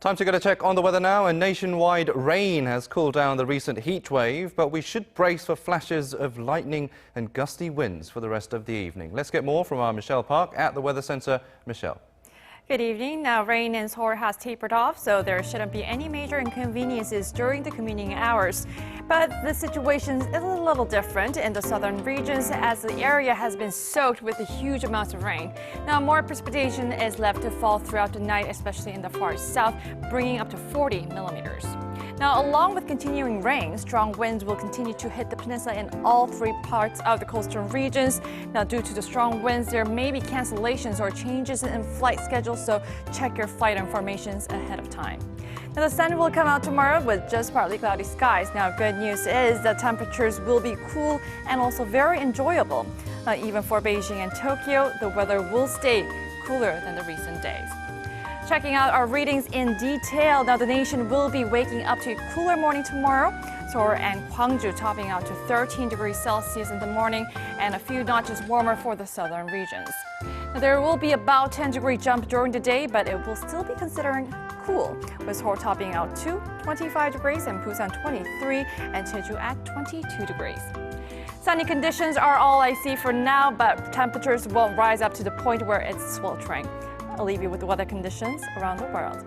Time to get a check on the weather now. And nationwide rain has cooled down the recent heat wave, but we should brace for flashes of lightning and gusty winds for the rest of the evening. Let's get more from our Michelle Park at the Weather Center. Michelle. Good evening. Now, rain in Seoul has tapered off, so there shouldn't be any major inconveniences during the commuting hours. But the situation is a little different in the southern regions as the area has been soaked with a huge amounts of rain. Now, more precipitation is left to fall throughout the night, especially in the far south, bringing up to 40 millimeters. Now, along with continuing rain, strong winds will continue to hit the peninsula in all three parts of the coastal regions. Now, due to the strong winds, there may be cancellations or changes in flight schedules, so check your flight informations ahead of time. Now, the sun will come out tomorrow with just partly cloudy skies. Now, good news is that temperatures will be cool and also very enjoyable. Now, even for Beijing and Tokyo, the weather will stay cooler than the recent days. Checking out our readings in detail. Now, the nation will be waking up to a cooler morning tomorrow. Seoul and Gwangju topping out to 13 degrees Celsius in the morning and a few notches warmer for the southern regions. Now, there will be about 10-degree jump during the day, but it will still be considered cool, with Seoul topping out to 25 degrees and Busan 23 and Jeju at 22 degrees. Sunny conditions are all I see for now, but temperatures won't rise up to the point where it's sweltering. I'll leave you with the weather conditions around the world.